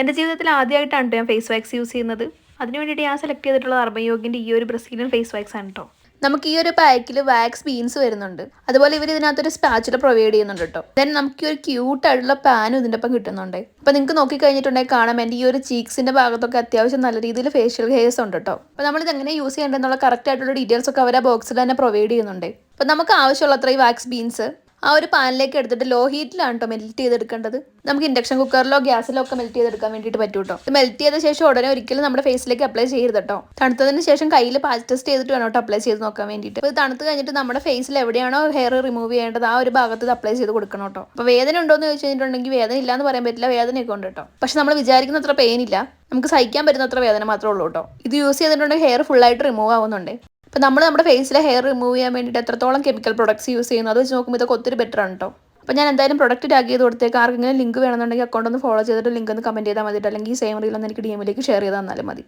എൻ്റെ ജീവിതത്തിൽ ആദ്യമായിട്ടാണ് കേട്ടോ ഞാൻ ഫേസ് വാക്സ് യൂസ് ചെയ്യുന്നത്. അതിന് വേണ്ടിയിട്ട് ഞാൻ സെലക്ട് ചെയ്തിട്ടുള്ളത് അർബയോഗിൻ്റെ ഈ ഒരു ബ്രസീലിയൻ ഫേസ് വാക്സ് ആണ് കേട്ടോ. നമുക്ക് ഈ ഒരു പാക്കിൽ വാക്സ് ബീൻസ് വരുന്നുണ്ട്. അതുപോലെ ഇവർ ഇതിനകത്തൊരു സ്പാച്ചുല പ്രൊവൈഡ് ചെയ്യുന്നുണ്ട് കേട്ടോ. ദെൻ നമുക്ക് ഈ ഒരു ക്യൂട്ട് ആയിട്ടുള്ള പാനും ഇതിൻ്റെ ഒപ്പം കിട്ടുന്നുണ്ട്. അപ്പോൾ നിങ്ങൾക്ക് നോക്കി കഴിഞ്ഞിട്ടുണ്ടെങ്കിൽ കാണാം എൻ്റെ ഈ ഒരു ചീക്സിൻ്റെ ഭാഗത്തൊക്കെ അത്യാവശ്യം നല്ല രീതിയിൽ ഫേഷ്യൽ ഹെയർസ് ഉണ്ട് കേട്ടോ. അപ്പോൾ നമ്മളിത് എങ്ങനെ യൂസ് ചെയ്യേണ്ടതെന്നുള്ള കറക്റ്റ് ആയിട്ടുള്ള ഡീറ്റെയിൽസ് ഒക്കെ അവർ ആ ബോക്സിൽ തന്നെ പ്രൊവൈഡ് ചെയ്യുന്നുണ്ട്. അപ്പോൾ നമുക്ക് ആവശ്യമുള്ള ഈ വാക്സ് ബീൻസ് ആ ഒരു പാനിലേക്ക് എടുത്തിട്ട് ലോ ഹീറ്റിലാണ് കേട്ടോ മെൽറ്റ് ചെയ്തെടുക്കേണ്ടത്. നമുക്ക് ഇൻഡക്ഷൻ കുക്കറിലോ ഗ്യാസിലോ ഒക്കെ മെൽറ്റ് ചെയ്തെടുക്കാൻ വേണ്ടിയിട്ട് പറ്റും കേട്ടോ. ഇത് മെൽറ്റ് ചെയ്ത ശേഷം ഉടനെ ഒരിക്കലും നമ്മുടെ ഫേസിലേക്ക് അപ്ലൈ ചെയ്യരുത് കേട്ടോ. തണുത്തതിന് ശേഷം കയ്യിൽ പാച്ച് ടെസ്റ്റ് ചെയ്തിട്ട് വേണം കേട്ടോ അപ്ലൈ ചെയ്ത് നോക്കാൻ വേണ്ടിയിട്ട്. അപ്പോൾ തണുത്ത് കഴിഞ്ഞിട്ട് നമ്മുടെ ഫേസിൽ എവിടെയാണോ ഹെയർ റിമൂവ് ചെയ്യേണ്ടത് ആ ഒരു ഭാഗത്ത് ഇത് അപ്ലൈ ചെയ്ത് കൊടുക്കണം കേട്ടോ. അപ്പോൾ വേദന ഉണ്ടോ എന്ന് ചോദിച്ചു കഴിഞ്ഞിട്ടുണ്ടെങ്കിൽ വേദന ഇല്ലാന്ന് പറയാൻ പറ്റില്ല, വേദനയൊക്കെ ഉണ്ട് കേട്ടോ. പക്ഷെ നമ്മൾ വിചാരിക്കുന്ന അത്ര പെയിൻ ഇല്ല, നമുക്ക് സഹിക്കാൻ പറ്റുന്ന അത്ര വേദന മാത്രമേ ഉള്ളൂ കേട്ടോ. ഇത് യൂസ് ചെയ്തിട്ടുണ്ടെങ്കിൽ ഹെയർ ഫുള്ളായിട്ട് റിമൂവ് ആവുന്നുണ്ട്. അപ്പോൾ നമ്മൾ നമ്മുടെ ഫേസിലെ ഹെയർ റിമൂവ് ചെയ്യാൻ വേണ്ടിയിട്ട് എത്രത്തോളം കെമിക്കൽ പ്രൊഡക്ട്സ് യൂസ് ചെയ്യുന്നു അത് വെച്ച് നോക്കുമ്പോൾ ഇതൊക്കെ ഒത്തിരി ബെറ്റർ ആണ് കേട്ടോ. അപ്പോൾ ഞാൻ എന്തായാലും പ്രൊഡക്റ്റ് ടാഗ് ചെയ്ത് കൊടുത്തേക്ക്. ആർക്കെങ്കിലും ലിങ്ക് വേണമെന്നുണ്ടെങ്കിൽ അക്കൗണ്ട് ഒന്ന് ഫോളോ ചെയ്തിട്ട് ലിങ്ക് ഒന്ന് കമൻറ്റ് ചെയ്താൽ മതി, അല്ലെങ്കിൽ ഈ സെയിം റീൽ ഒന്ന് എനിക്ക് DM ലേക്ക് ഷെയർ ചെയ്ത് തന്നാലും മതി.